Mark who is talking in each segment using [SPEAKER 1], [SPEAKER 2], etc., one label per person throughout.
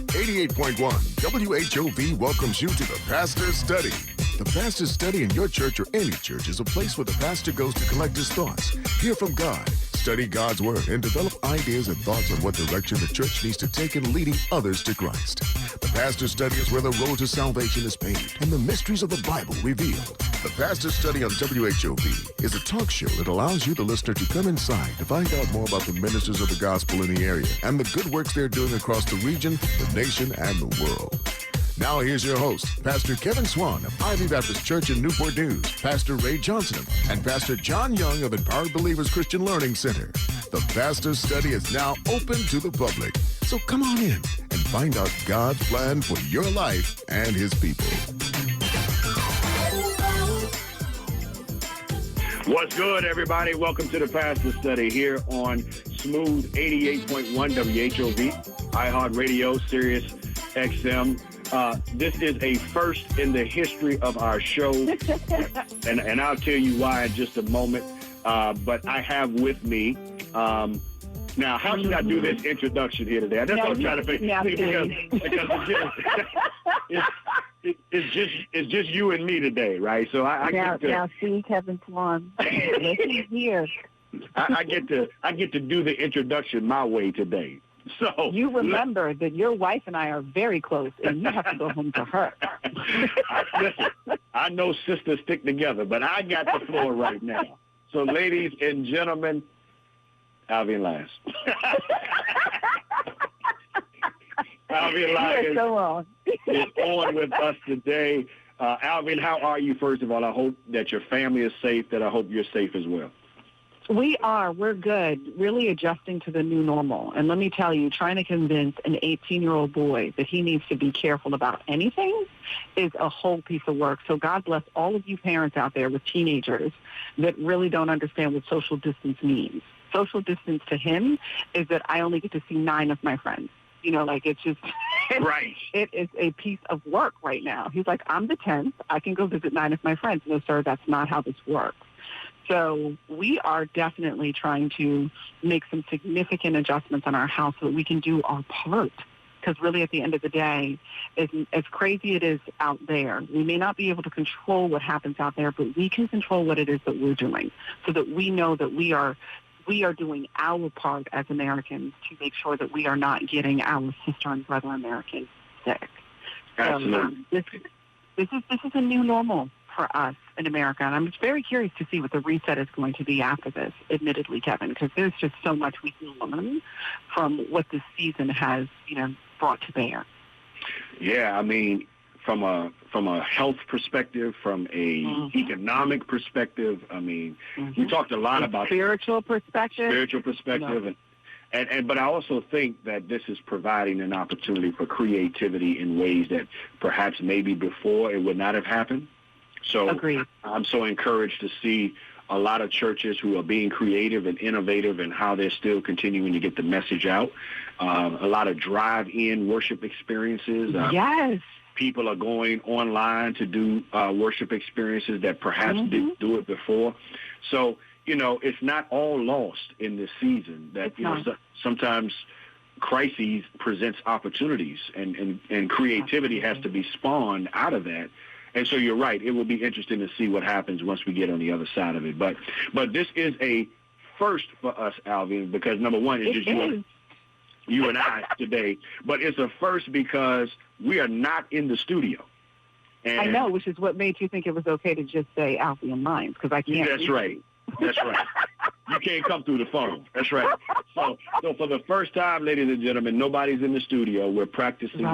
[SPEAKER 1] 88.1 WHOV welcomes you to the Pastor's Study. The Pastor's Study in your church or any church is a place where the pastor goes to collect his thoughts, hear from God, study God's Word, and develop ideas and thoughts on what direction the church needs to take in leading others to Christ. The Pastor's Study is where the road to salvation is paved and the mysteries of the Bible revealed. The Pastor's Study on WHOV is a talk show that allows you, the listener, to come inside to find out more about the ministers of the gospel in the area and the good works they're doing across the region, the nation, and the world. Now here's your host, Pastor Kevin Swan of Ivy Baptist Church in Newport News, Pastor Ray Johnson, and Pastor John Young of Empowered Believers Christian Learning Center. The Pastor's Study is now open to the public, so come on in and find out God's plan for your life and his people.
[SPEAKER 2] What's good, everybody? Welcome to the Pastor's Study here on Smooth 88.1 WHOV, iHeartRadio, Sirius XM. This is a first in the history of our show, and I'll tell you why in just a moment. But I have with me, now, how should I do this introduction here today? That's what I'm trying to figure because it's just you and me today, right? So I get to
[SPEAKER 3] now see Kevin Swan. Listen here.
[SPEAKER 2] I get to do the introduction my way today. So
[SPEAKER 3] you remember that your wife and I are very close, and you have to go home to her.
[SPEAKER 2] Listen, I know sisters stick together, but I got the floor right now. So, ladies and gentlemen, Alvin Lyons. Alvin Lyons is on with us today. Alvin, how are you, first of all? I hope that your family is safe, that I hope you're safe as well.
[SPEAKER 3] We're good, really adjusting to the new normal. And let me tell you, trying to convince an 18-year-old boy that he needs to be careful about anything is a whole piece of work. So God bless all of you parents out there with teenagers that really don't understand what social distance means. Social distance to him is that I only get to see 9 of my friends. You know, like it's just,
[SPEAKER 2] right.
[SPEAKER 3] It is a piece of work right now. He's like, I'm the 10th. I can go visit 9 of my friends. No, sir, that's not how this works. So we are definitely trying to make some significant adjustments on our house so that we can do our part. Because really at the end of the day, as crazy it is out there, we may not be able to control what happens out there, but we can control what it is that we're doing so that we know that we are doing our part as Americans to make sure that we are not getting our sister and brother Americans sick.
[SPEAKER 2] Absolutely.
[SPEAKER 3] So, this is a new normal for us in America, and I'm just very curious to see what the reset is going to be after this, admittedly, Kevin, because there's just so much we can learn from what this season has, brought to bear.
[SPEAKER 2] Yeah, I mean, from a health perspective, from a economic perspective, I mean, we talked a lot about
[SPEAKER 3] spiritual perspective,
[SPEAKER 2] and but I also think that this is providing an opportunity for creativity in ways that perhaps maybe before it would not have happened. So
[SPEAKER 3] agreed.
[SPEAKER 2] I'm so encouraged to see a lot of churches who are being creative and innovative and how they're still continuing to get the message out. A lot of drive-in worship experiences.
[SPEAKER 3] Yes.
[SPEAKER 2] People are going online to do worship experiences that perhaps didn't do it before. So, it's not all lost in this season. That, sometimes crises presents opportunities and creativity has to be spawned out of that. And so you're right. It will be interesting to see what happens once we get on the other side of it. But this is a first for us, Alvin, because number one, it's just you and I today. But it's a first because we are not in the studio. And
[SPEAKER 3] I know, which is what made you think it was okay to just say Albion Lines, because I can't.
[SPEAKER 2] That's right. That's right. You can't come through the phone. That's right. So for the first time, ladies and gentlemen, nobody's in the studio. We're practicing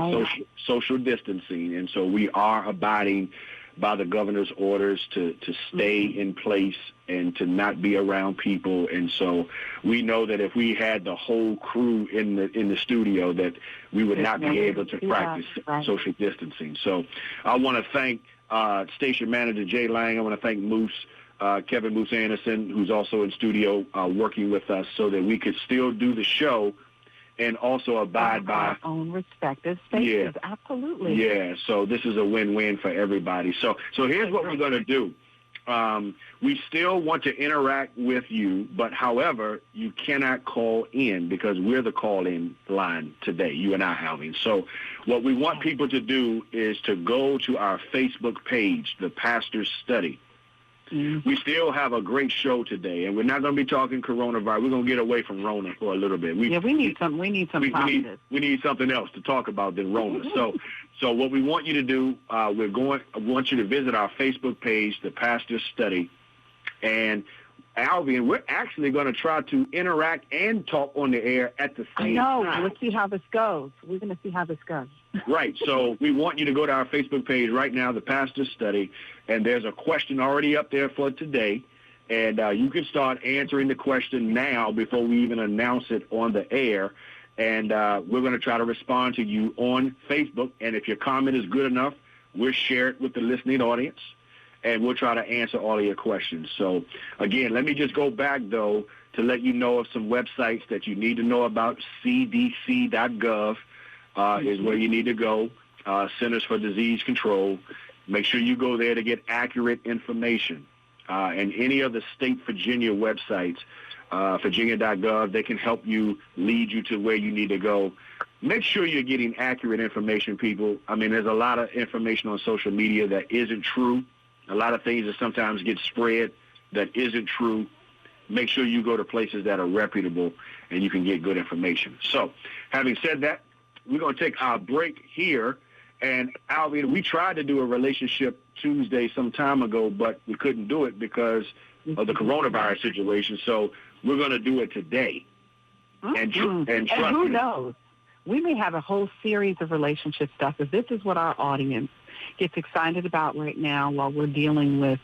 [SPEAKER 2] social distancing, and so we are abiding by the governor's orders to stay in place and to not be around people. And so we know that if we had the whole crew in the studio, that we would not be able to practice social distancing. So I want to thank station manager Jay Lang. I want to thank Kevin Moose Anderson, who's also in studio working with us so that we could still do the show and also abide by
[SPEAKER 3] our own respective spaces. Absolutely.
[SPEAKER 2] Yeah, so this is a win-win for everybody. So here's what we're going to do. We still want to interact with you, but however, you cannot call in because we're the call-in line today, you and I, Alvin. So what we want people to do is to go to our Facebook page, The Pastor's Study. Mm-hmm. We still have a great show today, and we're not going to be talking coronavirus. We're going to get away from Rona for a little bit.
[SPEAKER 3] We need some positive.
[SPEAKER 2] We need something else to talk about than Rona. So what we want you to do, I want you to visit our Facebook page, The Pastor's Study, and Alvin, we're actually going to try to interact and talk on the air at the same time.
[SPEAKER 3] Let's see how this goes. We're going to see how this goes.
[SPEAKER 2] Right. So we want you to go to our Facebook page right now, The Pastor's Study, and there's a question already up there for today, and you can start answering the question now before we even announce it on the air, and we're going to try to respond to you on Facebook, and if your comment is good enough, we'll share it with the listening audience, and we'll try to answer all of your questions. So, again, let me just go back, though, to let you know of some websites that you need to know about. CDC.gov is where you need to go, Centers for Disease Control. Make sure you go there to get accurate information. And any of the state Virginia websites, Virginia.gov, they can help you, lead you to where you need to go. Make sure you're getting accurate information, people. I mean, there's a lot of information on social media that isn't true. A lot of things that sometimes get spread that isn't true. Make sure you go to places that are reputable and you can get good information. So, having said that, we're going to take our break here. And, Alvin, we tried to do a Relationship Tuesday some time ago, but we couldn't do it because of the coronavirus situation. So we're going to do it today. And
[SPEAKER 3] who knows? We may have a whole series of relationship stuff. If this is what our audience gets excited about right now while we're dealing with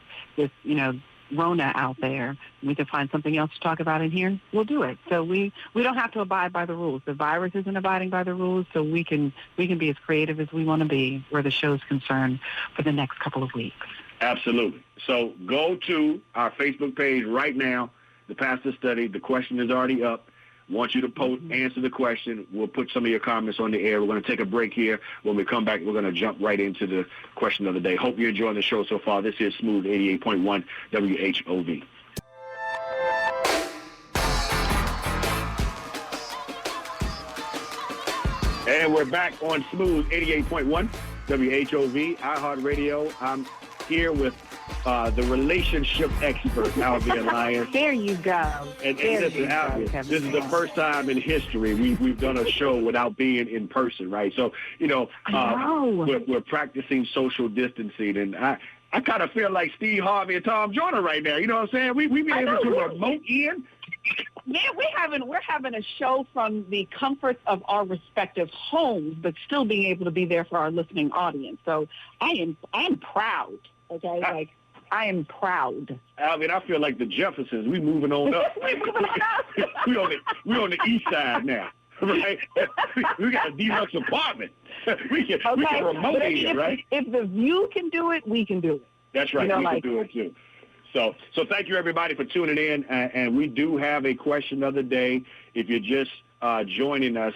[SPEAKER 3] Rona out there, we can find something else to talk about in here, we'll do it. So we don't have to abide by the rules. The virus isn't abiding by the rules, so we can be as creative as we want to be where the show's concerned for the next couple of weeks.
[SPEAKER 2] Absolutely. So go to our Facebook page right now, The Pastor's Study. The question is already up. Want you to post, answer the question. We'll put some of your comments on the air. We're going to take a break here. When we come back, we're going to jump right into the question of the day. Hope you're enjoying the show so far. This is Smooth 88.1 WHOV. And we're back on Smooth 88.1 WHOV, iHeartRadio. I'm here with the relationship expert, Alvin Lyons.
[SPEAKER 3] There you go.
[SPEAKER 2] And listen, Alvin, this is the first time in history we've done a show without being in person, right? So, we're practicing social distancing, and I kind of feel like Steve Harvey and Tom Joyner right now. You know what I'm saying? We be able to remote in.
[SPEAKER 3] Yeah, we're having a show from the comforts of our respective homes, but still being able to be there for our listening audience. So I'm proud. Okay, I am proud.
[SPEAKER 2] I mean, I feel like the Jeffersons. We moving on up. we on the east side now, right? We got a deluxe apartment. We can remote in, right?
[SPEAKER 3] If the View can do it, we can do it.
[SPEAKER 2] That's right. We can do it too. So thank you everybody for tuning in, and we do have a question of the day. If you're just joining us,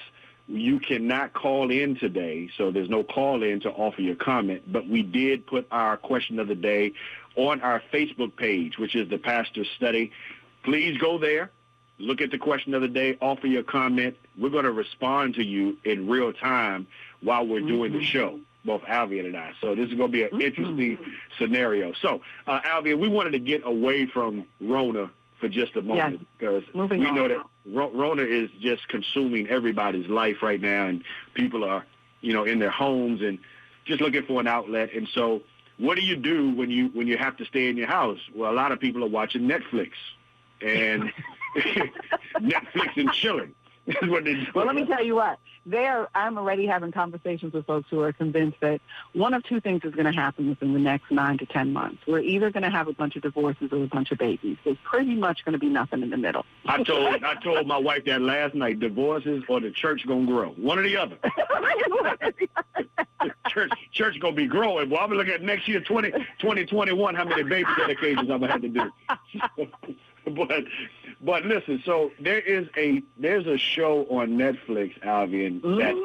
[SPEAKER 2] you cannot call in today, so there's no call in to offer your comment, but we did put our question of the day on our Facebook page, which is The Pastor's Study. Please go there, look at the question of the day, offer your comment. We're going to respond to you in real time while we're doing the show, both Alvin and I. So this is going to be an interesting scenario. So, Alvin, we wanted to get away from Rona for just a moment because we know that Rona is just consuming everybody's life right now, and people are, in their homes and just looking for an outlet. And so what do you do when you have to stay in your house? Well, a lot of people are watching Netflix and Netflix and chilling.
[SPEAKER 3] Well, let me tell you what. I'm already having conversations with folks who are convinced that one of two things is going to happen within the next 9 to 10 months. We're either going to have a bunch of divorces or a bunch of babies. There's pretty much going to be nothing in the middle.
[SPEAKER 2] I told my wife that last night, divorces or the church going to grow. One or the other. church going to be growing. Well, I'm going to look at next year, 2021, how many baby dedications I'm going to have to do. But listen, so there's a show on Netflix, Alvin, that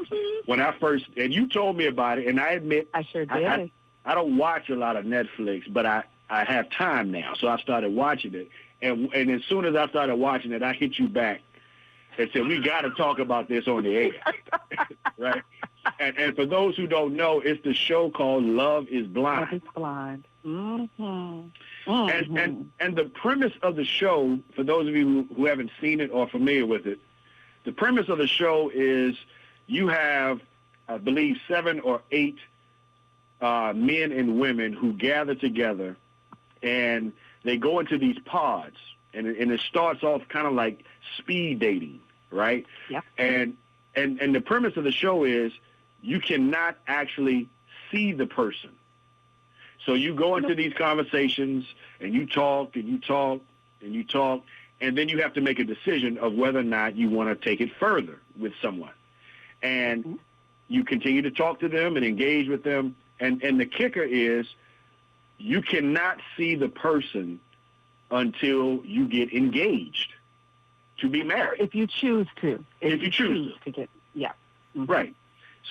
[SPEAKER 2] when I first, and you told me about it, and I admit
[SPEAKER 3] I sure did.
[SPEAKER 2] I don't watch a lot of Netflix, but I I have time now, so I started watching it. And as soon as I started watching it, I hit you back and said, we got to talk about this on the air, right? And for those who don't know, it's the show called Love is Blind.
[SPEAKER 3] Love is Blind. Mm-hmm. Mm-hmm.
[SPEAKER 2] And the premise of the show, for those of you who haven't seen it or familiar with it, the premise of the show is you have, I believe, 7 or 8 men and women who gather together, and they go into these pods, and it starts off kind of like speed dating, right?
[SPEAKER 3] Yep.
[SPEAKER 2] And the premise of the show is you cannot actually see the person. So you go into these conversations, and you talk, and you talk, and you talk, and then you have to make a decision of whether or not you want to take it further with someone. And you continue to talk to them and engage with them. And the kicker is you cannot see the person until you get engaged to be married.
[SPEAKER 3] If you choose to.
[SPEAKER 2] If you choose
[SPEAKER 3] to get, yeah. Mm-hmm.
[SPEAKER 2] Right.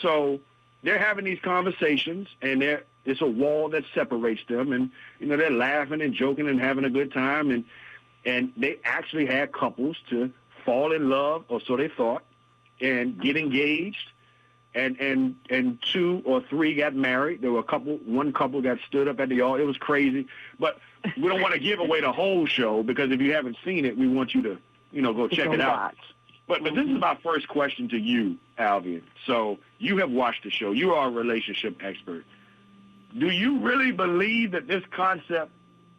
[SPEAKER 2] So they're having these conversations, and it's a wall that separates them, and they're laughing and joking and having a good time, and they actually had couples to fall in love, or so they thought, and get engaged, and 2 or 3 got married. There were one couple got stood up at the altar. It was crazy, but we don't want to give away the whole show, because if you haven't seen it, we want you to go check it out. But this is my first question to you, Albion. So you have watched the show. You are a relationship expert. Do you really believe that this concept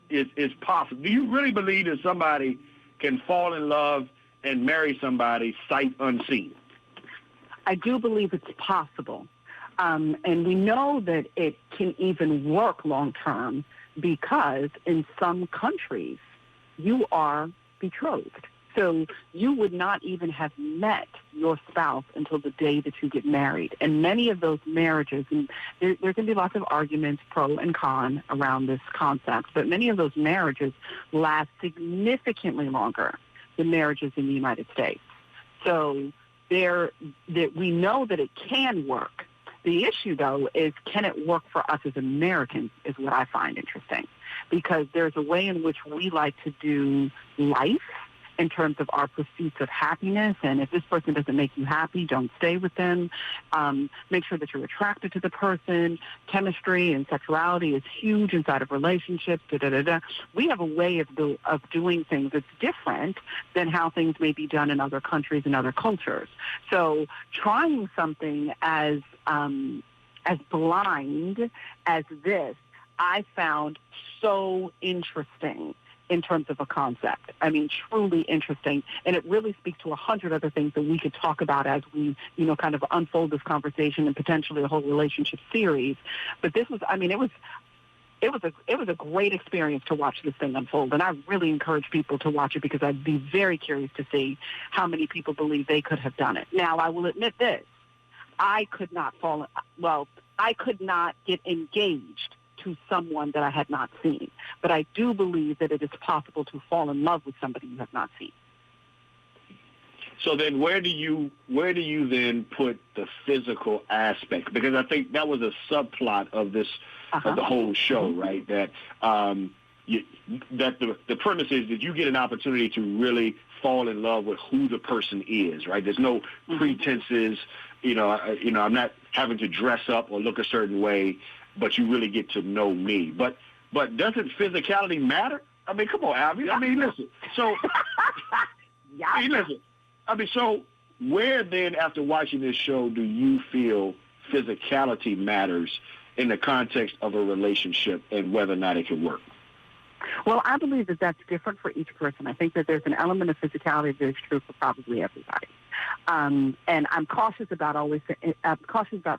[SPEAKER 2] is possible? Do you really believe that somebody can fall in love and marry somebody sight unseen?
[SPEAKER 3] I do believe it's possible. And we know that it can even work long term, because in some countries you are betrothed. So you would not even have met your spouse until the day that you get married. And many of those marriages, and there can be lots of arguments, pro and con, around this concept, but many of those marriages last significantly longer than marriages in the United States. So we know that it can work. The issue, though, is can it work for us as Americans is what I find interesting, because there's a way in which we like to do life in terms of our pursuits of happiness. And if this person doesn't make you happy, don't stay with them. Make sure that you're attracted to the person. Chemistry and sexuality is huge inside of relationships. We have a way of doing things that's different than how things may be done in other countries and other cultures. So trying something as blind as this, I found so interesting in terms of a concept. I mean, truly interesting. And it really speaks to 100 other things that we could talk about as we, kind of unfold this conversation and potentially a whole relationship series. But this was, it was a great experience to watch this thing unfold. And I really encourage people to watch it, because I'd be very curious to see how many people believe they could have done it. Now, I will admit this. I could not get engaged to someone that I had not seen. But I do believe that it is possible to fall in love with somebody you have not seen.
[SPEAKER 2] So then where do you then put the physical aspect? Because I think that was a subplot of this, of the whole show, right? That the premise is that you get an opportunity to really fall in love with who the person is, right? There's no pretenses, I'm not having to dress up or look a certain way, but you really get to know me. But doesn't physicality matter? I mean, come on, Abby. I mean, listen. So, so where then, after watching this show, do you feel physicality matters in the context of a relationship and whether or not it can work?
[SPEAKER 3] Well, I believe that that's different for each person. I think that there's an element of physicality that is true for probably everybody. And I'm cautious about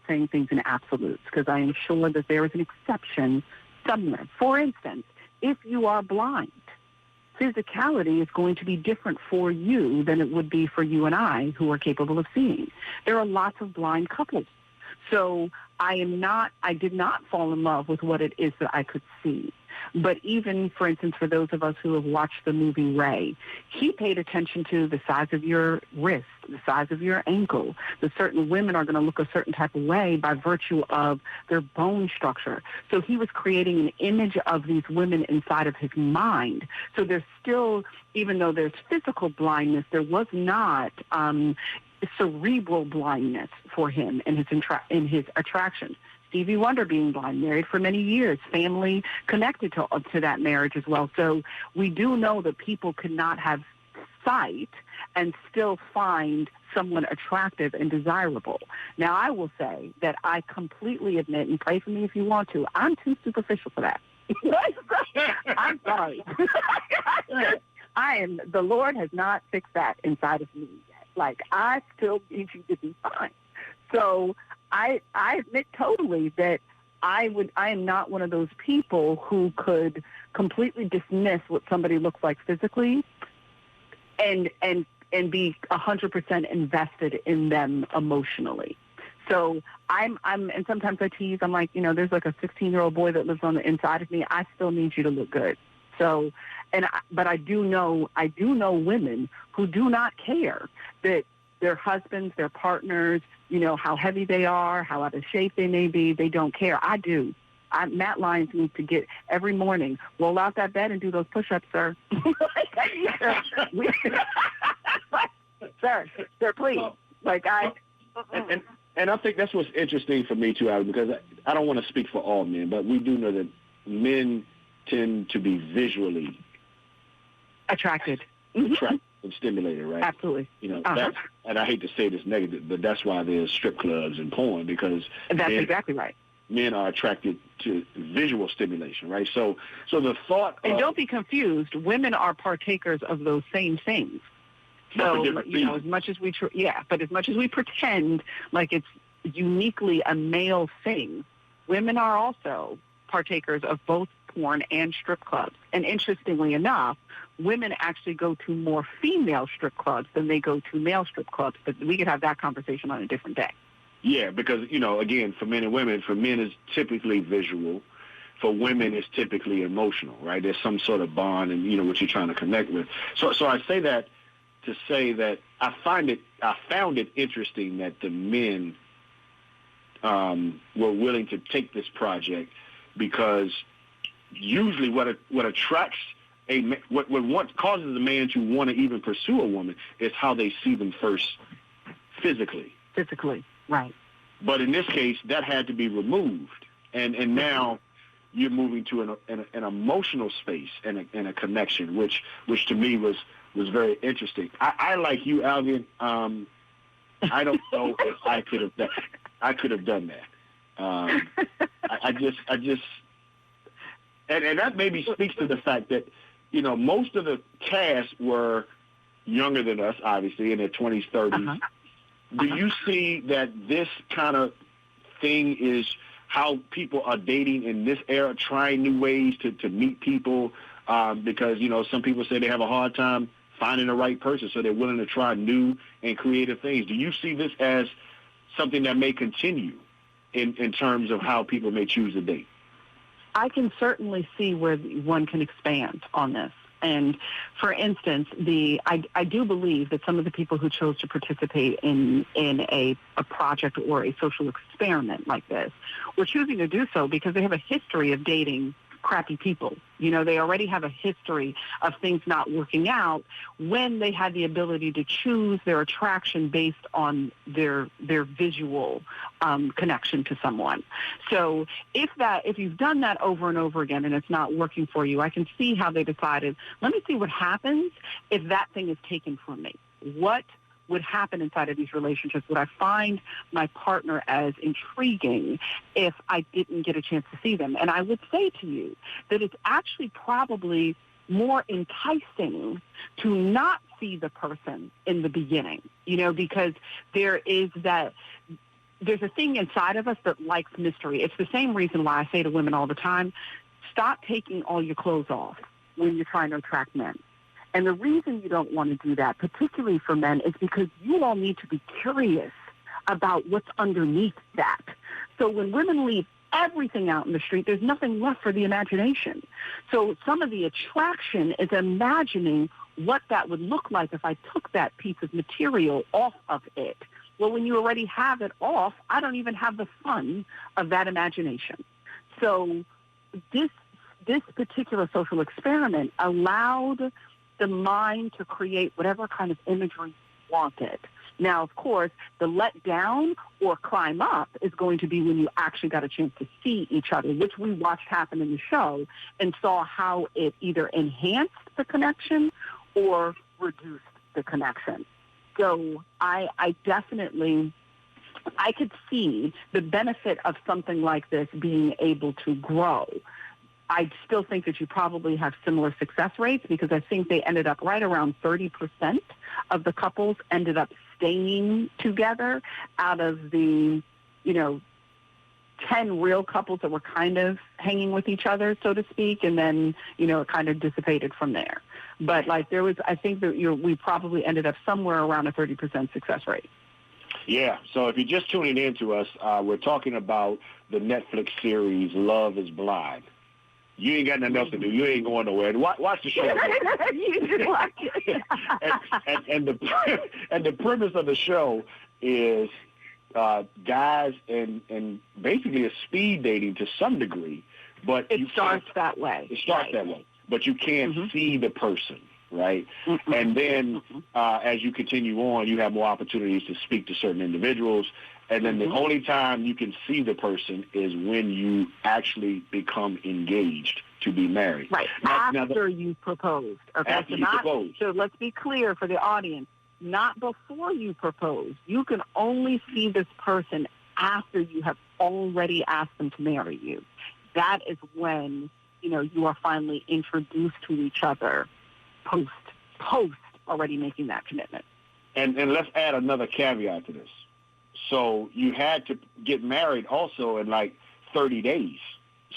[SPEAKER 3] saying things in absolutes, because I am sure that there is an exception somewhere. For instance, if you are blind, physicality is going to be different for you than it would be for you and I, who are capable of seeing. There are lots of blind couples. So I did not fall in love with what it is that I could see. But even, for instance, for those of us who have watched the movie Ray, he paid attention to the size of your wrist, the size of your ankle. The certain women are going to look a certain type of way by virtue of their bone structure. So he was creating an image of these women inside of his mind. So there's still, even though there's physical blindness, there was not cerebral blindness for him in his attraction. Stevie Wonder being blind, married for many years, family connected to that marriage as well. So we do know that people could not have sight and still find someone attractive and desirable. Now, I will say that I completely admit, and pray for me if you want to, I'm too superficial for that. I'm sorry. The Lord has not fixed that inside of me yet. Like, I still need you to be fine. So I admit totally that I am not one of those people who could completely dismiss what somebody looks like physically and be 100% invested in them emotionally. So I'm and sometimes I tease, I'm like, there's like a 16-year-old boy that lives on the inside of me. I still need you to look good. So, but I do know women who do not care that their husbands, their partners, how heavy they are, how out of shape they may be, they don't care. I do. Matt Lyons needs to get every morning, roll out that bed and do those push-ups, sir. Sir, please.
[SPEAKER 2] And I think that's what's interesting for me too, Alex, because I don't want to speak for all men, but we do know that men tend to be visually
[SPEAKER 3] attracted
[SPEAKER 2] and stimulated, right?
[SPEAKER 3] Absolutely.
[SPEAKER 2] That's, and I hate to say this negative, but that's why there's strip clubs and porn, because
[SPEAKER 3] that's exactly right.
[SPEAKER 2] Men are attracted to visual stimulation, right? So the thought
[SPEAKER 3] and don't be confused, women are partakers of those same things. So as much as we but as much as we pretend like it's uniquely a male thing, women are also partakers of both porn and strip clubs. And interestingly enough, women actually go to more female strip clubs than they go to male strip clubs. But we could have that conversation on a different day.
[SPEAKER 2] Yeah, because, again, for men and women, for men it's typically visual. For women it's typically emotional, right? There's some sort of bond and, what you're trying to connect with. So I say that to say that I found it interesting that the men were willing to take this project, because usually what attracts what causes a man to want to even pursue a woman is how they see them first physically.
[SPEAKER 3] Physically, right.
[SPEAKER 2] But in this case, that had to be removed, and now you're moving to an emotional space and a connection, which to me was very interesting. I like you, Alvin. I don't know if I could have done that. I just and that maybe speaks to the fact that most of the cast were younger than us, obviously in their 20s, 30s. Do you see that this kind of thing is how people are dating in this era, trying new ways to meet people? Because some people say they have a hard time finding the right person, so they're willing to try new and creative things. Do you see this as something that may continue in terms of how people may choose to date?
[SPEAKER 3] I can certainly see where one can expand on this. And for instance, I do believe that some of the people who chose to participate in a project or a social experiment like this were choosing to do so because they have a history of dating crappy people. They already have a history of things not working out when they had the ability to choose their attraction based on their visual connection to someone. So if you've done that over and over again and it's not working for you, I can see how they decided, let me see what happens if that thing is taken from me. What would happen inside of these relationships? Would I find my partner as intriguing if I didn't get a chance to see them? And I would say to you that it's actually probably more enticing to not see the person in the beginning, because there's a thing inside of us that likes mystery. It's the same reason why I say to women all the time, stop taking all your clothes off when you're trying to attract men. And the reason you don't want to do that, particularly for men, is because you all need to be curious about what's underneath that. So when women everything out in the street, there's nothing left for the imagination. So some of the attraction is imagining what that would look like if I took that piece of material off of it. Well, when you already have it off, I don't even have the fun of that imagination. So this particular social experiment allowed the mind to create whatever kind of imagery you wanted. Now, of course, the let down or climb up is going to be when you actually got a chance to see each other, which we watched happen in the show and saw how it either enhanced the connection or reduced the connection. So I definitely, I could see the benefit of something like this being able to grow. I still think that you probably have similar success rates because I think they ended up right around 30% of the couples ended up staying together out of the, 10 real couples that were kind of hanging with each other, so to speak, and then, it kind of dissipated from there. But I think that we probably ended up somewhere around a 30% success rate.
[SPEAKER 2] Yeah, so if you're just tuning in to us, we're talking about the Netflix series Love is Blind. You ain't got nothing else to do. You ain't going nowhere. Watch the show.
[SPEAKER 3] You just watch it.
[SPEAKER 2] and the premise of the show is guys and basically a speed dating to some degree, but
[SPEAKER 3] it starts that way.
[SPEAKER 2] It starts that way, but you can't see the person, right? And then as you continue on, you have more opportunities to speak to certain individuals. And then the only time you can see the person is when you actually become engaged to be married.
[SPEAKER 3] Right, after you proposed. Okay,
[SPEAKER 2] after you propose.
[SPEAKER 3] So let's be clear for the audience, not before you propose. You can only see this person after you have already asked them to marry you. That is when, you are finally introduced to each other post already making that commitment.
[SPEAKER 2] And let's add another caveat to this. So you had to get married also in like 30 days.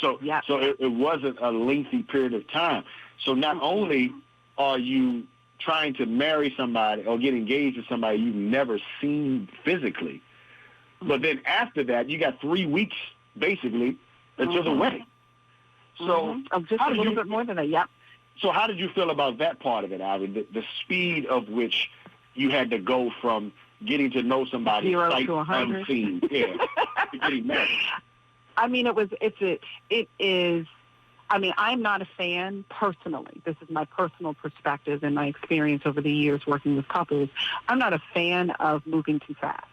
[SPEAKER 2] So it wasn't a lengthy period of time. So not only are you trying to marry somebody or get engaged with somebody you've never seen physically, but then after that, you got 3 weeks basically until the wedding. So
[SPEAKER 3] just a little bit more than that, yep.
[SPEAKER 2] So how did you feel about that part of it, Ivy? The speed of which you had to go from getting to know somebody
[SPEAKER 3] 0
[SPEAKER 2] sight
[SPEAKER 3] to 100.
[SPEAKER 2] unseen, to getting married.
[SPEAKER 3] I mean, it is. I mean, I'm not a fan personally. This is my personal perspective and my experience over the years working with couples. I'm not a fan of moving too fast.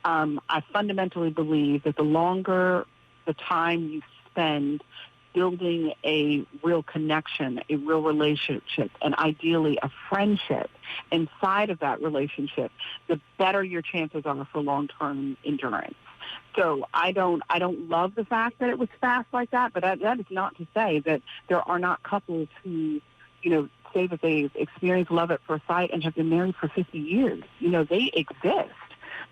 [SPEAKER 3] I fundamentally believe that the longer the time you spend building a real connection, a real relationship, and ideally a friendship inside of that relationship, the better your chances are for long-term endurance. So I don't love the fact that it was fast like that, but that is not to say that there are not couples who, say that they've experienced love at first sight and have been married for 50 years. They exist.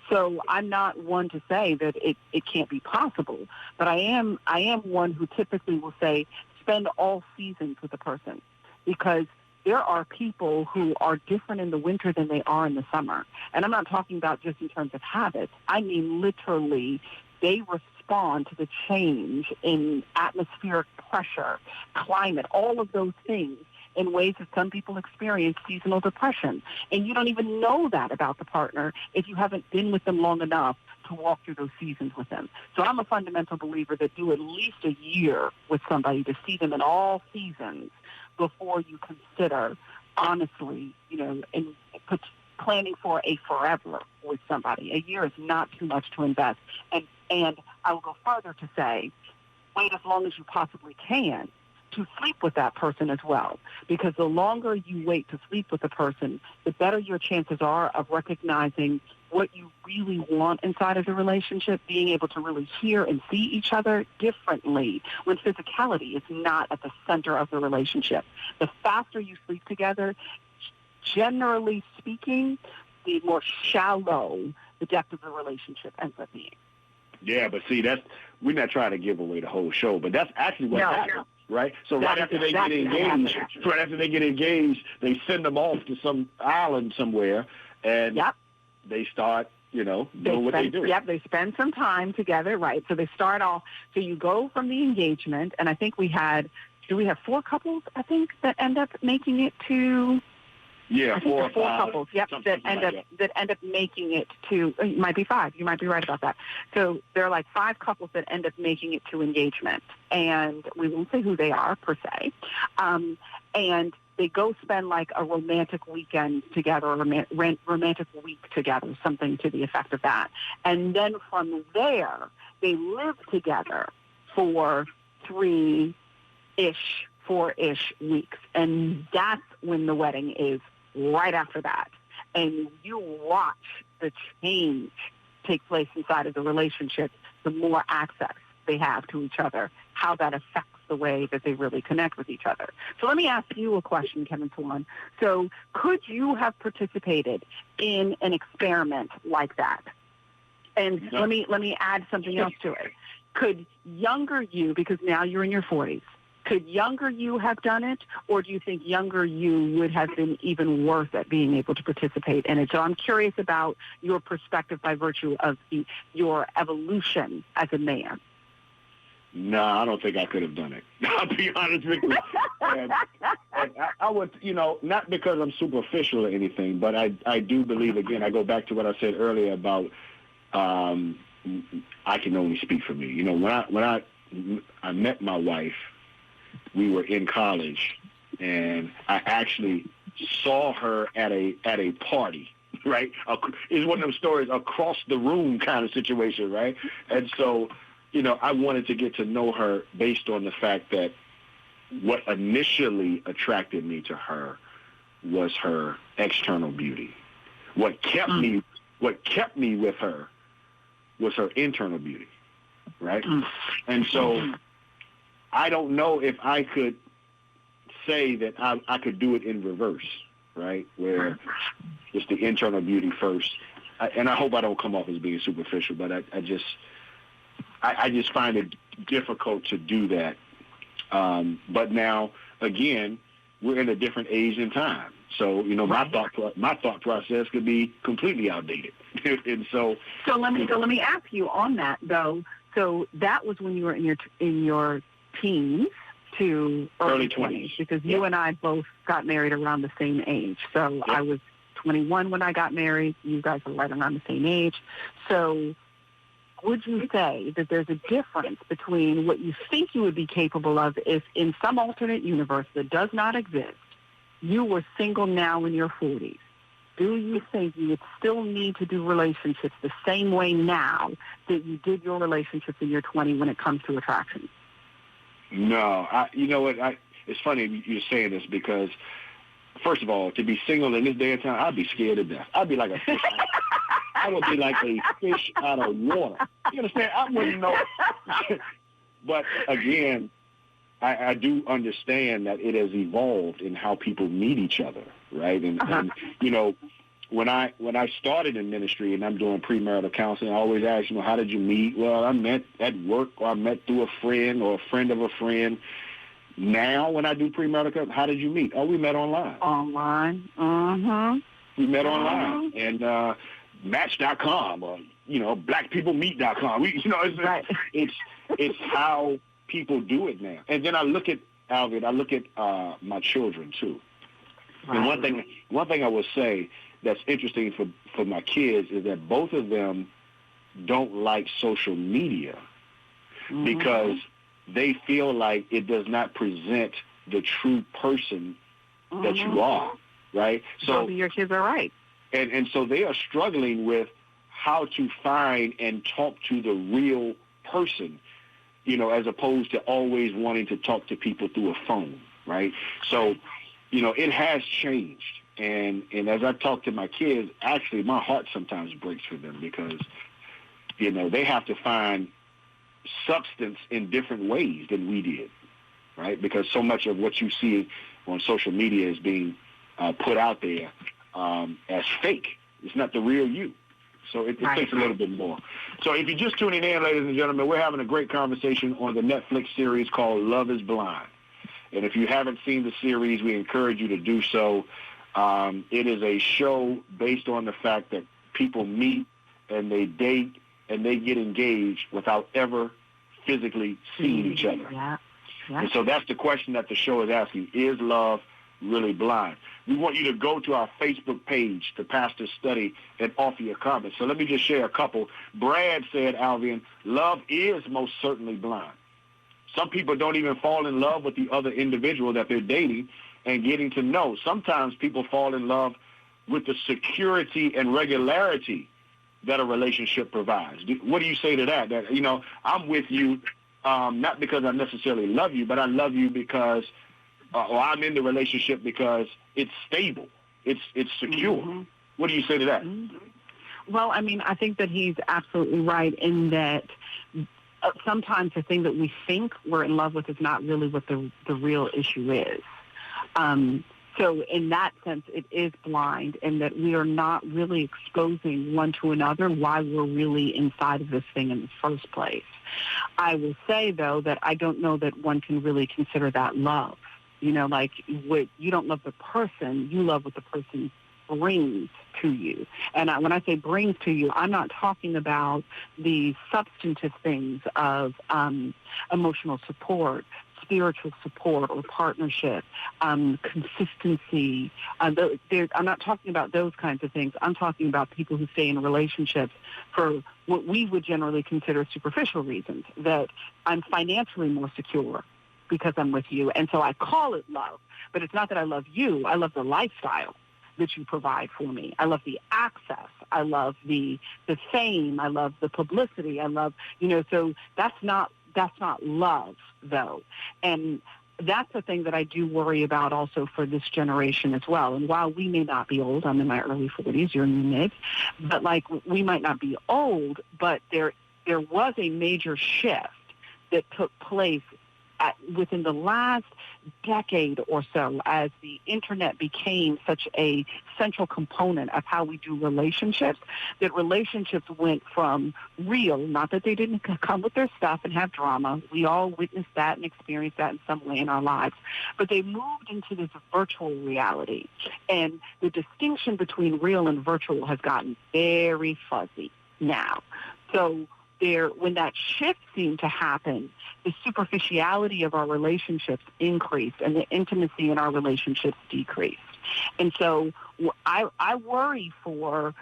[SPEAKER 3] So I'm not one to say that it can't be possible, but I am one who typically will say spend all seasons with a person, because there are people who are different in the winter than they are in the summer. And I'm not talking about just in terms of habits. I mean literally they respond to the change in atmospheric pressure, climate, all of those things in ways that some people experience seasonal depression. And you don't even know that about the partner if you haven't been with them long enough to walk through those seasons with them. So I'm a fundamental believer that do at least a year with somebody to see them in all seasons before you consider, honestly, and planning for a forever with somebody. A year is not too much to invest. And I will go further to say, wait as long as you possibly can to sleep with that person as well. Because the longer you wait to sleep with a person, the better your chances are of recognizing what you really want inside of the relationship, being able to really hear and see each other differently when physicality is not at the center of the relationship. The faster you sleep together, generally speaking, the more shallow the depth of the relationship ends up being.
[SPEAKER 2] Yeah, but see, we're not trying to give away the whole show, but that's actually what happens. Right? So right after they get engaged, they send them off to some island somewhere, and they start doing what they do.
[SPEAKER 3] Yep, they spend some time together, right? So they start off, so you go from the engagement, and I think we have 4 couples, I think, that end up making it to...
[SPEAKER 2] Yeah,
[SPEAKER 3] I think
[SPEAKER 2] 4 or
[SPEAKER 3] 4
[SPEAKER 2] 5,
[SPEAKER 3] couples, yep, that end up making it to, it might be 5, you might be right about that. So there are like 5 couples that end up making it to engagement, and we won't say who they are per se, and they go spend like a romantic weekend together, or romantic week together, something to the effect of that. And then from there, they live together for 3-ish, 4-ish weeks, and that's when the wedding is. Right after that, and you watch the change take place inside of the relationship, the more access they have to each other, how that affects the way that they really connect with each other. So let me ask you a question, Kevin Swan. So could you have participated in an experiment like that? And let me add something else to it. Could younger you, because now you're in your 40s, could younger you have done it, or do you think younger you would have been even worse at being able to participate in it? So I'm curious about your perspective by virtue of your evolution as a man.
[SPEAKER 2] No, I don't think I could have done it. I'll be honest with you. And I would, not because I'm superficial or anything, but I do believe, again, I go back to what I said earlier about I can only speak for me. When I met my wife, we were in college, and I actually saw her at a party, right? It's one of those stories, across the room kind of situation, right? And so, I wanted to get to know her based on the fact that what initially attracted me to her was her external beauty. What kept me with her was her internal beauty, right? And so I don't know if I could say that I could do it in reverse, right, where it's the internal beauty first. And I hope I don't come off as being superficial, but I just find it difficult to do that. But now, again, we're in a different age and time. So, my thought process could be completely outdated. And so let
[SPEAKER 3] me ask you on that, though. So that was when you were in your teens to early 20s, because you and I both got married around the same age. So yep. I was 21 when I got married. You guys are right around the same age. So would you say that there's a difference between what you think you would be capable of if in some alternate universe that does not exist, you were single now in your 40s? Do you think you would still need to do relationships the same way now that you did your relationships in your 20s when it comes to attraction?
[SPEAKER 2] No. You know what? It's funny you're saying this because, first of all, to be single in this day and time, I'd be scared to death. I'd be like a fish. I would be like a fish out of water. You understand? I wouldn't know. But, again, I do understand that it has evolved in how people meet each other, right? And when I started in ministry and I'm doing premarital counseling, I always ask, how did you meet? Well, I met at work, or I met through a friend or a friend of a friend. Now, when I do premarital counseling, how did you meet? Oh, we met online.
[SPEAKER 3] Online. Mm-hmm.
[SPEAKER 2] We met online. And Match.com or, BlackPeopleMeet.com. It's how people do it now. And then I look at, Alvin, my children, too. Right. And one thing I will say that's interesting for my kids is that both of them don't like social media because they feel like it does not present the true person that you are, right?
[SPEAKER 3] So your kids are right.
[SPEAKER 2] And so they are struggling with how to find and talk to the real person, as opposed to always wanting to talk to people through a phone, right? So, it has changed. And as I talk to my kids, actually my heart sometimes breaks for them because, they have to find substance in different ways than we did, right? Because so much of what you see on social media is being put out there as fake. It's not the real you. So it takes a little bit more. So if you're just tuning in, ladies and gentlemen, we're having a great conversation on the Netflix series called Love is Blind. And if you haven't seen the series, we encourage you to do so. It is a show based on the fact that people meet and they date and they get engaged without ever physically seeing each other.
[SPEAKER 3] Yeah. Yeah.
[SPEAKER 2] And so that's the question that the show is asking. Is love really blind? We want you to go to our Facebook page, The Pastor's Study, and offer your comments. So let me just share a couple. Brad said, Alvin, love is most certainly blind. Some people don't even fall in love with the other individual that they're dating and getting to know. Sometimes people fall in love with the security and regularity that a relationship provides. What do you say to that? That, you know, I'm with you not because I necessarily love you, but I love you because, or I'm in the relationship because it's stable, it's secure.
[SPEAKER 3] Mm-hmm.
[SPEAKER 2] What do you say to that?
[SPEAKER 3] Mm-hmm. Well, I mean, I think that he's absolutely right in that sometimes the thing that we think we're in love with is not really what the real issue is. So in that sense, it is blind in that we are not really exposing one to another why we're really inside of this thing in the first place. I will say, though, that I don't know that one can really consider that love. You know, like you don't love the person, you love what the person brings to you. And when I say brings to you, I'm not talking about the substantive things of emotional support, spiritual support or partnership, consistency. I'm not talking about those kinds of things. I'm talking about people who stay in relationships for what we would generally consider superficial reasons, that I'm financially more secure because I'm with you. And so I call it love. But it's not that I love you. I love the lifestyle that you provide for me. I love the access. I love the fame. I love the publicity. I love, so that's not love, though. And that's the thing that I do worry about also for this generation as well. And while we may not be old, I'm in my early 40s, you're in your mid, but like we might not be old, but there was a major shift that took place within the last decade or so as the internet became such a central component of how we do relationships, that relationships went from real, not that they didn't come with their stuff and have drama. We all witnessed that and experienced that in some way in our lives. But they moved into this virtual reality. And the distinction between real and virtual has gotten very fuzzy now. So when that shift seemed to happen, the superficiality of our relationships increased and the intimacy in our relationships decreased. And so I worry for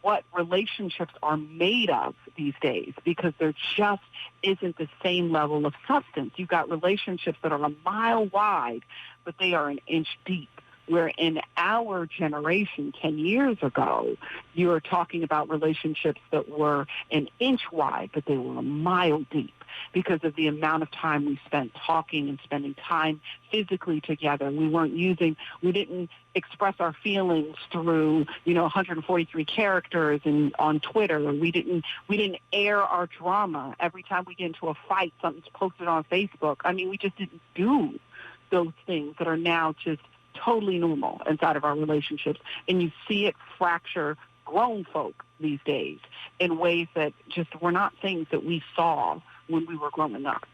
[SPEAKER 3] what relationships are made of these days, because there just isn't the same level of substance. You've got relationships that are a mile wide, but they are an inch deep. Where in our generation, 10 years ago, you were talking about relationships that were an inch wide, but they were a mile deep because of the amount of time we spent talking and spending time physically together. We didn't express our feelings through, 143 characters and on Twitter. We didn't air our drama. Every time we get into a fight, something's posted on Facebook. I mean, we just didn't do those things that are now just totally normal inside of our relationships. And you see it fracture grown folk these days in ways that just were not things that we saw when we were growing up.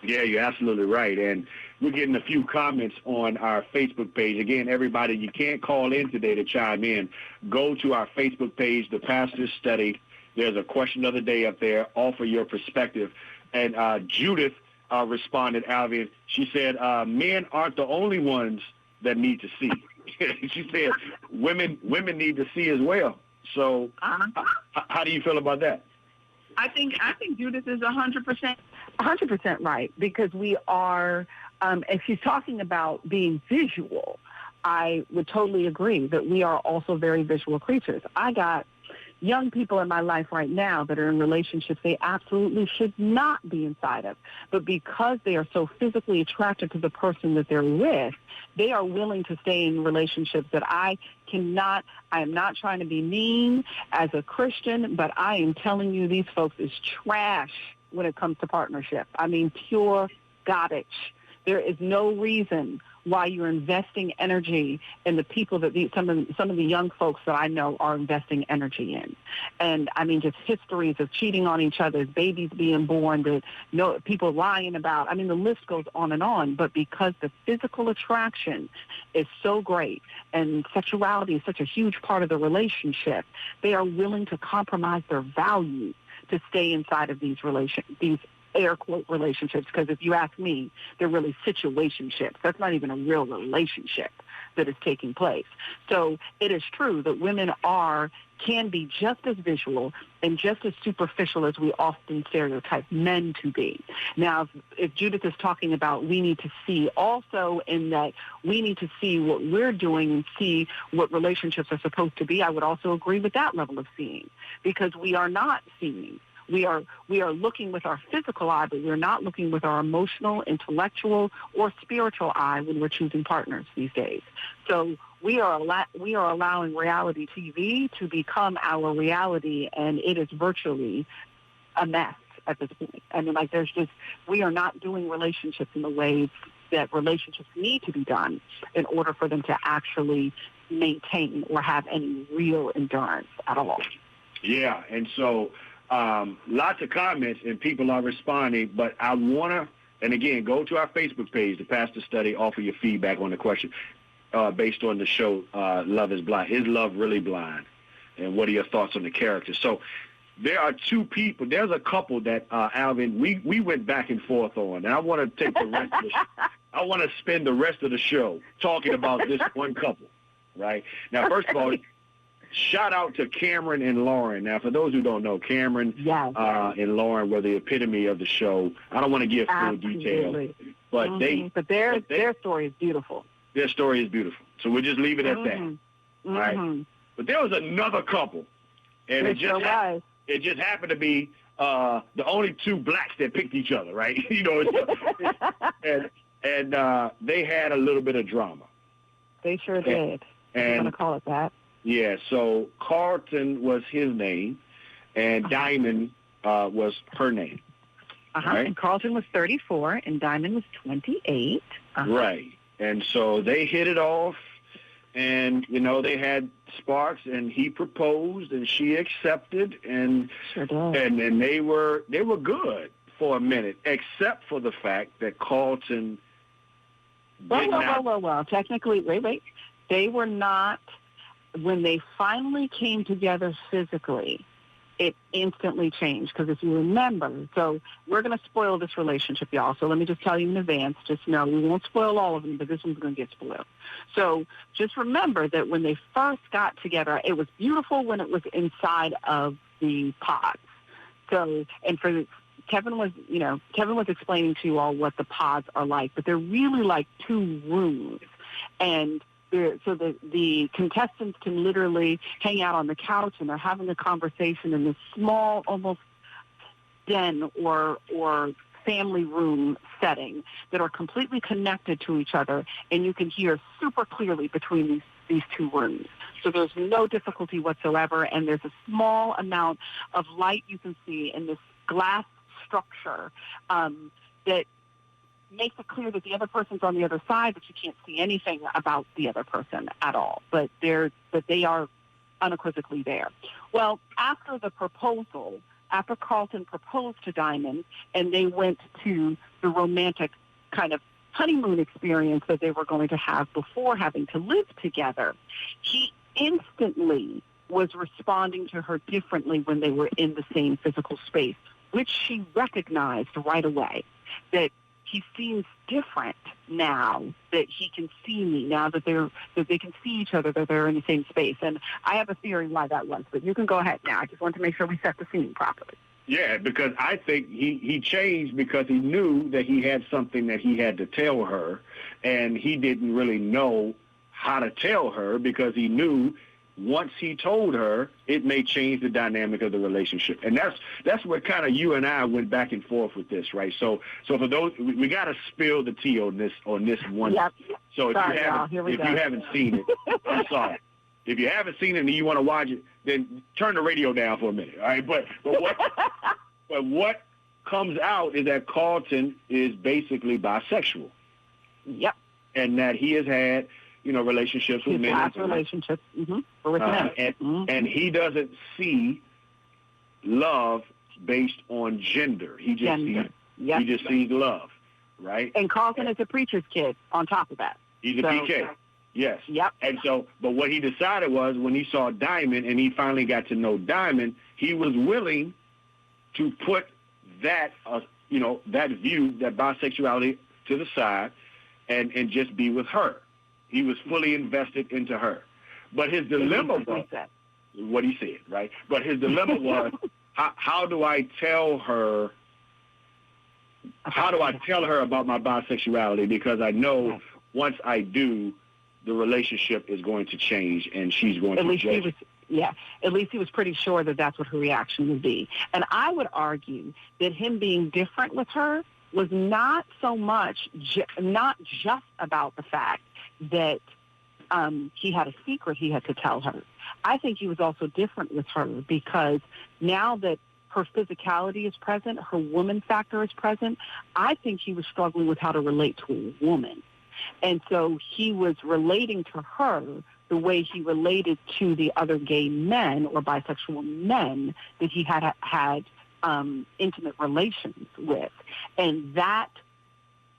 [SPEAKER 2] Yeah, you're absolutely right. And we're getting a few comments on our Facebook page. Again, everybody, you can't call in today to chime in. Go to our Facebook page, The Pastor's Study. There's a question of the day up there. Offer your perspective. And Judith responded, Alvin. She said, men aren't the only ones that need to see. She said women need to see as well. So how do you feel about that?
[SPEAKER 3] I think Judith is 100% right, because we are, if she's talking about being visual, I would totally agree that we are also very visual creatures. I got young people in my life right now that are in relationships they absolutely should not be inside of. But because they are so physically attracted to the person that they're with, they are willing to stay in relationships that I am not trying to be mean as a Christian, but I am telling you these folks is trash when it comes to partnership. I mean, pure garbage. There is no reason why you're investing energy in the people that some of the young folks that I know are investing energy in. And I mean, just histories of cheating on each other, babies being born, people lying about. I mean, the list goes on. But because the physical attraction is so great and sexuality is such a huge part of the relationship, they are willing to compromise their values to stay inside of these air quote relationships, because if you ask me, they're really situationships. That's not even a real relationship that is taking place. So it is true that women can be just as visual and just as superficial as we often stereotype men to be. Now, if Judith is talking about we need to see also in that we need to see what we're doing and see what relationships are supposed to be, I would also agree with that level of seeing, because we are not seeing. We are looking with our physical eye, but we're not looking with our emotional, intellectual, or spiritual eye when we're choosing partners these days. So we are allowing reality TV to become our reality, and it is virtually a mess at this point. I mean, we are not doing relationships in the way that relationships need to be done in order for them to actually maintain or have any real endurance at all.
[SPEAKER 2] Yeah, and so lots of comments and people are responding, but I want to, and again, go to our Facebook page, The Pastor Study, offer your feedback on the question based on the show, Love is Blind. Is love really blind? And what are your thoughts on the character? So there are two people. There's a couple that, Alvin, we went back and forth on, and I want to take the rest of I want to spend the rest of the show talking about this one couple, right? Now, first of all, shout out to Cameron and Lauren. Now, for those who don't know, Cameron and Lauren were the epitome of the show. I don't want to give full details, but their story is beautiful. Their story is beautiful. So we'll just leave it at that. Right? But there was another couple, and it just happened to be the only two blacks that picked each other, right? And they had a little bit of drama. They sure did. And I'm going to call it that. Yeah, so Carlton was his name, and Diamond was her name. Right? And Carlton was 34, and Diamond was 28. Right. And so they hit it off, and, they had sparks, and he proposed, and she accepted, and sure did. And they were good for a minute, except for the fact that Carlton Well, technically, wait. They were not. When they finally came together physically, it instantly changed. Because if you remember, so we're going to spoil this relationship, y'all. So let me just tell you in advance, just know we won't spoil all of them, but this one's going to get spoiled. So just remember that when they first got together, it was beautiful when it was inside of the pods. So, and for Kevin was explaining to you all what the pods are like, but they're really like two rooms. And so the contestants can literally hang out on the couch, and they're having a conversation in this small, almost den or family room setting that are completely connected to each other, and you can hear super clearly between these two rooms. So there's no difficulty whatsoever, and there's a small amount of light you can see in this glass structure that makes it clear that the other person's on the other side, but you can't see anything about the other person at all. But they are unequivocally there. Well, after Carlton proposed to Diamond, and they went to the romantic kind of honeymoon experience that they were going to have before having to live together, he instantly was responding to her differently when they were in the same physical space, which she recognized right away, that he seems different now that he can see me, now that they can see each other, that they're in the same space. And I have a theory why that was, but you can go ahead now. I just want to make sure we set the scene properly. Yeah, because I think he changed because he knew that he had something that he had to tell her, and he didn't really know how to tell her because he knew once he told her, it may change the dynamic of the relationship. And that's where kind of you and I went back and forth with this, right? So for those, we got to spill the tea on this one. Yep. So if you haven't seen it, I'm sorry. If you haven't seen it and you want to watch it, then turn the radio down for a minute, all right? But what comes out is that Carlton is basically bisexual.
[SPEAKER 3] Yep.
[SPEAKER 2] And that he has had, relationships with men.
[SPEAKER 3] Past relationships with men.
[SPEAKER 2] And he doesn't see love based on gender. He just sees love, right?
[SPEAKER 3] And Carlton is a preacher's kid on top of that.
[SPEAKER 2] He's a PK. Yes.
[SPEAKER 3] Yep.
[SPEAKER 2] And so, but what he decided was when he saw Diamond and he finally got to know Diamond, he was willing to put that, that view, that bisexuality to the side and just be with her. He was fully invested into her. But his dilemma was what he said, right? But his dilemma was, how do I tell her about my bisexuality? Because I know once I do, the relationship is going to change and she's going to judge.
[SPEAKER 3] At least he was pretty sure that that's what her reaction would be. And I would argue that him being different with her was not so much, not just about the fact that he had a secret he had to tell her. I think he was also different with her because now that her physicality is present, her woman factor is present, I think he was struggling with how to relate to a woman. And so he was relating to her the way he related to the other gay men or bisexual men that he had intimate relations with. And that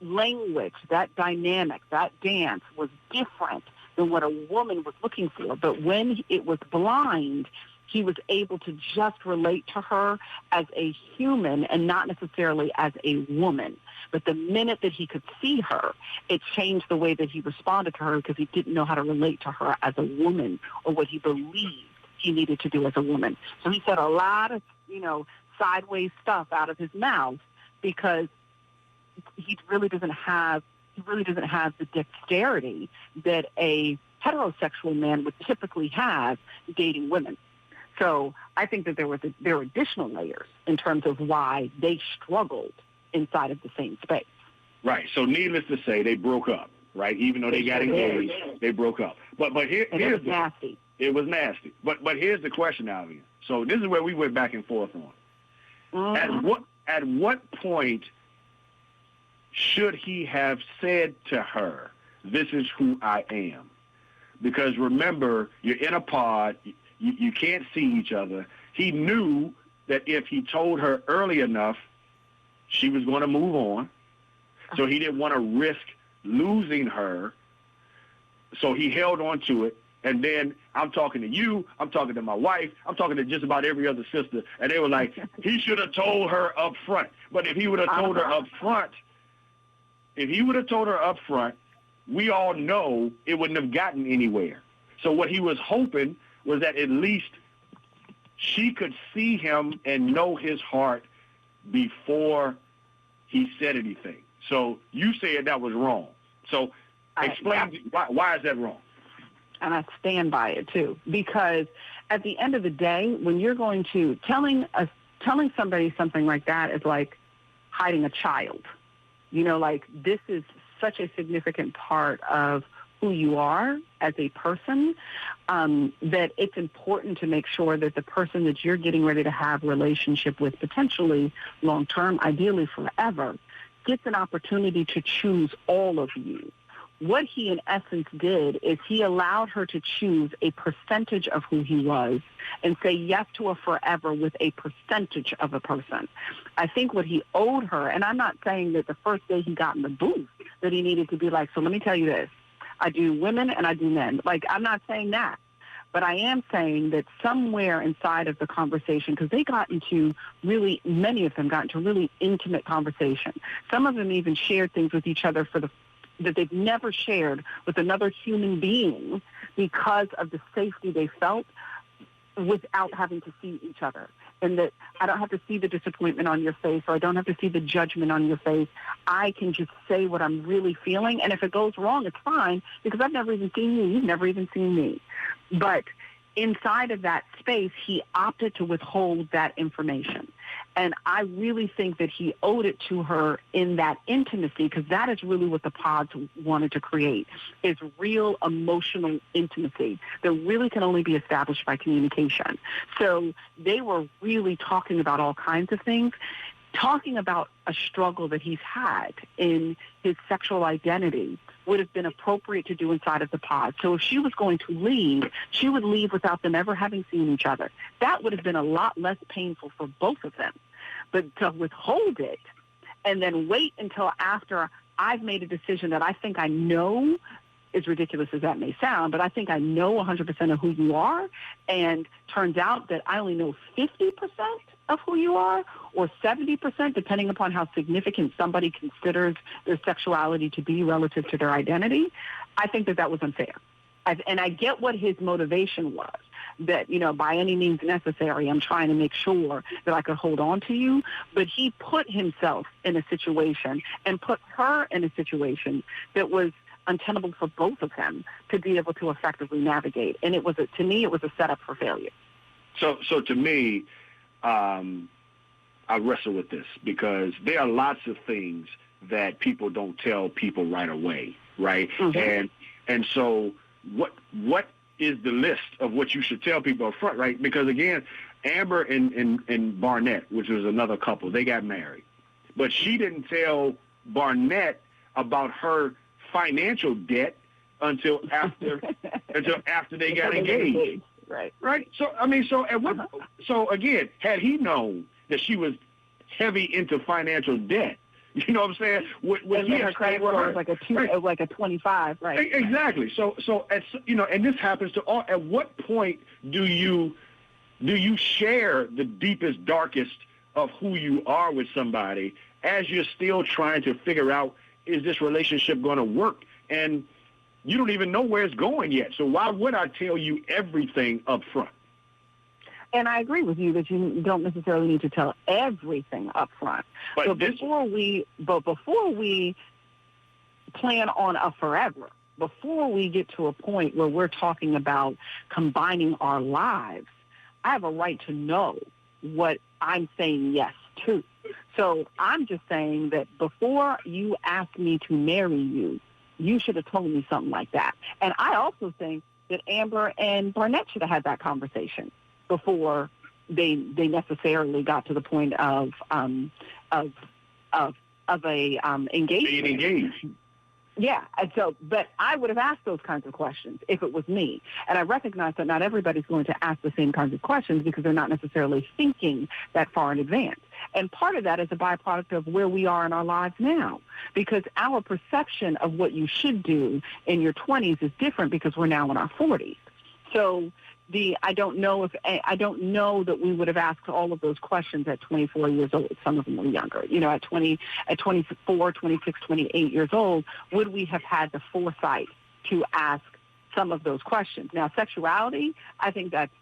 [SPEAKER 3] language, that dynamic, that dance was different than what a woman was looking for. But when it was blind, he was able to just relate to her as a human and not necessarily as a woman. But the minute that he could see her, it changed the way that he responded to her because he didn't know how to relate to her as a woman or what he believed he needed to do as a woman. So he said a lot of, sideways stuff out of his mouth because he really doesn't have the dexterity that a heterosexual man would typically have dating women. So I think that there were additional layers in terms of why they struggled inside of the same space.
[SPEAKER 2] Right. So needless to say, they broke up, right? Even though they got engaged, they broke up. But here's
[SPEAKER 3] it was nasty.
[SPEAKER 2] It was nasty. But here's the question, Alvin. So this is where we went back and forth on.
[SPEAKER 3] Mm-hmm.
[SPEAKER 2] At what point should he have said to her, "This is who I am"? Because remember, you're in a pod. You can't see each other. He knew that if he told her early enough, she was going to move on. So he didn't want to risk losing her. So he held on to it. And then I'm talking to you, I'm talking to my wife, I'm talking to just about every other sister. And they were like, he should have told her up front. But if he would have told her up front, we all know it wouldn't have gotten anywhere. So what he was hoping was that at least she could see him and know his heart before he said anything. So you said that was wrong. So explain why is that wrong?
[SPEAKER 3] And I stand by it too, because at the end of the day, when you're going to telling somebody something like that is like hiding a child. Like this is such a significant part of who you are as a person, that it's important to make sure that the person that you're getting ready to have a relationship with, potentially long-term, ideally forever, gets an opportunity to choose all of you. What he, in essence, did is he allowed her to choose a percentage of who he was and say yes to a forever with a percentage of a person. I think what he owed her, and I'm not saying that the first day he got in the booth that he needed to be like, so let me tell you this. I do women and I do men. Like, I'm not saying that. But I am saying that somewhere inside of the conversation, because they got into many of them got into really intimate conversation. Some of them even shared things with each other that they've never shared with another human being because of the safety they felt without having to see each other. And that I don't have to see the disappointment on your face, or I don't have to see the judgment on your face. I can just say what I'm really feeling. And if it goes wrong, it's fine, because I've never even seen you. You've never even seen me. But inside of that space, he opted to withhold that information. And I really think that he owed it to her in that intimacy, because that is really what the pods wanted to create, is real emotional intimacy that really can only be established by communication. So they were really talking about all kinds of things. talking about a struggle that he's had in his sexual identity would have been appropriate to do inside of the pod. So if she was going to leave, she would leave without them ever having seen each other. That would have been a lot less painful for both of them. But to withhold it and then wait until after I've made a decision that I think I know, as ridiculous as that may sound, but I think I know 100% of who you are, and turns out that I only know 50% of who you are, or 70%, depending upon how significant somebody considers their sexuality to be relative to their identity, I think that was unfair. And I get what his motivation was, that, by any means necessary, I'm trying to make sure that I could hold on to you. But he put himself in a situation and put her in a situation that was untenable for both of them to be able to effectively navigate. And to me, it was a setup for failure.
[SPEAKER 2] So to me, I wrestle with this because there are lots of things that people don't tell people right away, right? Mm-hmm. And so what is the list of what you should tell people up front, right? Because again, Amber and Barnett, which was another couple, they got married, but she didn't tell Barnett about her financial debt until after they got engaged. Right. So again, had he known that she was heavy into financial debt, you know what I'm saying?
[SPEAKER 3] Would he her credit score was like a 25, right?
[SPEAKER 2] Exactly. So and this happens to all. At what point do you share the deepest, darkest of who you are with somebody as you're still trying to figure out, is this relationship going to work? And you don't even know where it's going yet. So why would I tell you everything up front?
[SPEAKER 3] And I agree with you that you don't necessarily need to tell everything up front. But before we plan on a forever, before we get to a point where we're talking about combining our lives, I have a right to know what I'm saying yes to. So I'm just saying that before you ask me to marry you, you should have told me something like that. And I also think that Amber and Barnett should have had that conversation before they necessarily got to the point of engagement.
[SPEAKER 2] Being engaged.
[SPEAKER 3] Yeah, and so, but I would have asked those kinds of questions if it was me. And I recognize that not everybody's going to ask the same kinds of questions because they're not necessarily thinking that far in advance. And part of that is a byproduct of where we are in our lives now, because our perception of what you should do in your 20s is different because we're now in our 40s. So I don't know that we would have asked all of those questions at 24 years old. Some of them were younger. At 24, 26, 28 years old, would we have had the foresight to ask some of those questions? Now, sexuality, I think that's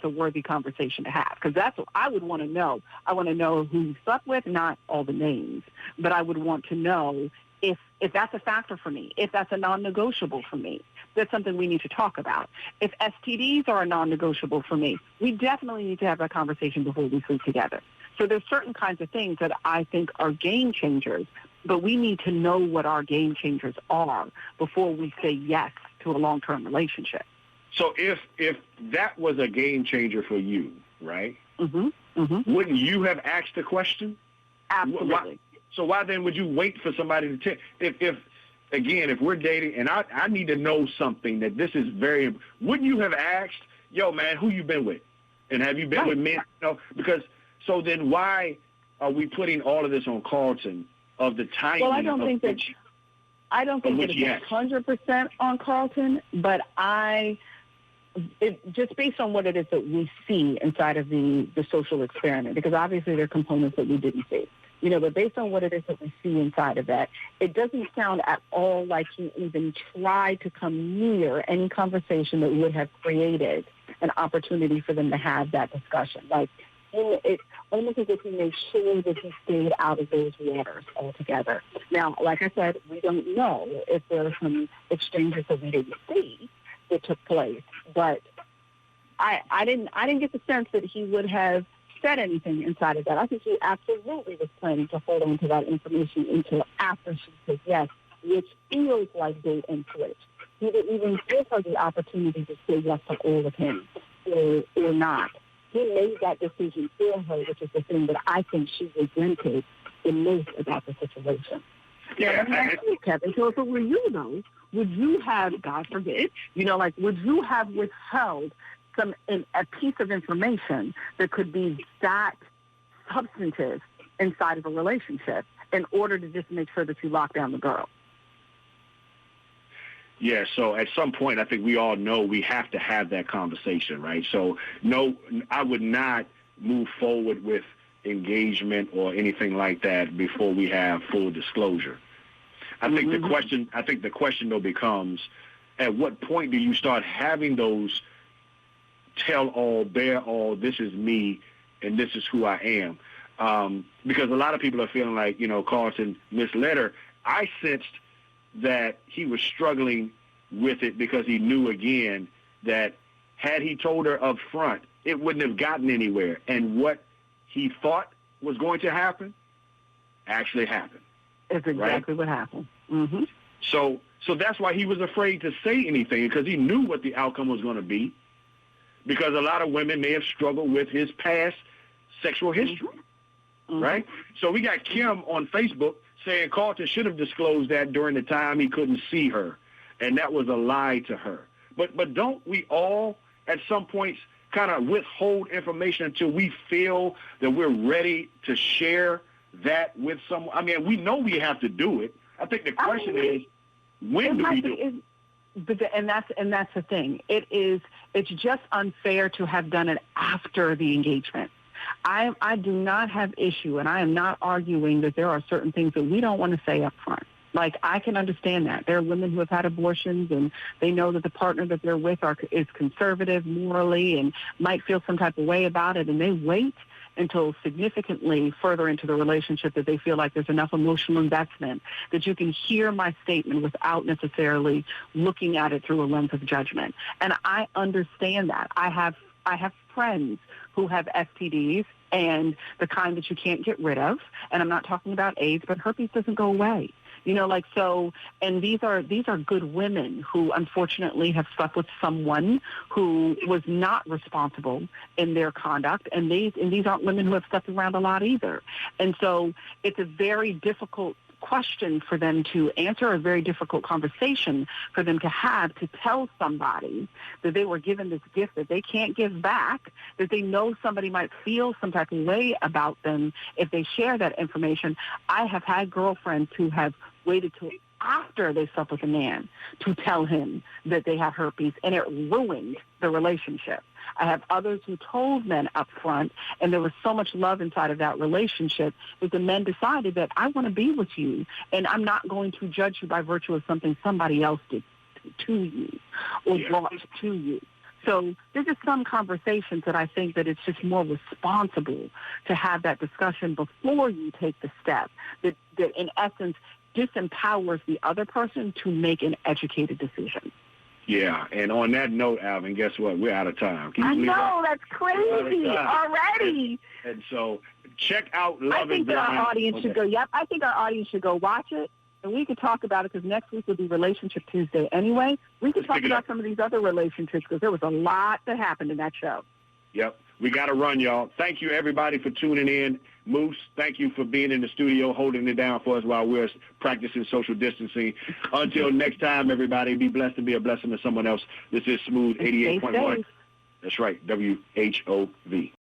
[SPEAKER 3] a worthy conversation to have, because that's what I would want to know. I want to know who you slept with, not all the names, but I would want to know if that's a factor for me, if that's a non-negotiable for me. That's something we need to talk about. If STDs are a non-negotiable for me, we definitely need to have that conversation before we sleep together. So there's certain kinds of things that I think are game changers, but we need to know what our game changers are before we say yes to a long-term relationship.
[SPEAKER 2] So if that was a game changer for you, right?
[SPEAKER 3] Mm-hmm. Mm-hmm.
[SPEAKER 2] Wouldn't you have asked the question?
[SPEAKER 3] Absolutely.
[SPEAKER 2] So why then would you wait for somebody to tell? If we're dating and I need to know something that this is very, wouldn't you have asked, yo, man, who you been with? And have you been with men? Because so then why are we putting all of this on Carlton of the timing?
[SPEAKER 3] Well, I don't think that it's 100% on Carlton, but just based on what it is that we see inside of the social experiment, because obviously there are components that we didn't see. But based on what it is that we see inside of that, it doesn't sound at all like he even tried to come near any conversation that would have created an opportunity for them to have that discussion. Like, it almost as if he made sure that he stayed out of those waters altogether. Now, like I said, we don't know if there are some exchanges that we didn't see that took place, but I didn't get the sense that he would have said anything inside of that. I think he absolutely was planning to hold on to that information until after she said yes, which feels like bait and switch. He didn't even give her the opportunity to say yes to all of him or not. he made that decision for her, which is the thing that I think she resented the most about the situation. Yeah, let me ask you, Kevin. So if it were you, though, would you have, God forbid, would you have withheld a piece of information that could be that substantive inside of a relationship in order to just make sure that you lock down the girl?
[SPEAKER 2] Yeah, so at some point, I think we all know we have to have that conversation, right? So, no, I would not move forward with engagement or anything like that before we have full disclosure. I think the question though becomes, at what point do you start having those tell all, bear all, this is me and this is who I am? Because a lot of people are feeling like, Carlton misled her. I sensed that he was struggling with it because he knew, again, that had he told her up front, it wouldn't have gotten anywhere. And what he thought was going to happen actually happened.
[SPEAKER 3] It's exactly what happened. Mm-hmm.
[SPEAKER 2] So that's why he was afraid to say anything, because he knew what the outcome was going to be, because a lot of women may have struggled with his past sexual history, right? So we got Kim on Facebook saying Carlton should have disclosed that during the time he couldn't see her, and that was a lie to her. But don't we all at some points kind of withhold information until we feel that we're ready to share that with someone? I mean, we know we have to do it. I think the question is, when do we do it?
[SPEAKER 3] And that's the thing. It's just unfair to have done it after the engagement. I do not have issue, and I am not arguing that there are certain things that we don't want to say up front. Like, I can understand that. There are women who have had abortions, and they know that the partner that they're with is conservative morally and might feel some type of way about it, and they wait until significantly further into the relationship that they feel like there's enough emotional investment that you can hear my statement without necessarily looking at it through a lens of judgment. And I understand that. I have friends who have STDs, and the kind that you can't get rid of. And I'm not talking about AIDS, but herpes doesn't go away. And these are good women who unfortunately have slept with someone who was not responsible in their conduct, and these aren't women who have slept around a lot either. And so it's a very difficult question for them to answer, a very difficult conversation for them to have, to tell somebody that they were given this gift that they can't give back, that they know somebody might feel some type of way about them if they share that information. I have had girlfriends who have waited till after they slept with a man to tell him that they have herpes, and it ruined the relationship. I have others who told men up front, and there was so much love inside of that relationship that the men decided that I want to be with you, and I'm not going to judge you by virtue of something somebody else did to you or brought to you. So there's just some conversations that I think that it's just more responsible to have that discussion before you take the step that in essence disempowers the other person to make an educated decision.
[SPEAKER 2] Yeah, and on that note, Alvin, guess what? We're out of time.
[SPEAKER 3] I know, that's crazy already.
[SPEAKER 2] And so check out Love
[SPEAKER 3] I think that our audience should go, I think our audience should go watch it, and we could talk about it, because next week will be Relationship Tuesday anyway. We could talk about some of these other relationships, because there was a lot that happened in that show.
[SPEAKER 2] Yep. We got to run, y'all. Thank you, everybody, for tuning in. Moose, thank you for being in the studio, holding it down for us while we're practicing social distancing. Until next time, everybody, be blessed and be a blessing to someone else. This is Smooth 88.1. That's right, WHOV.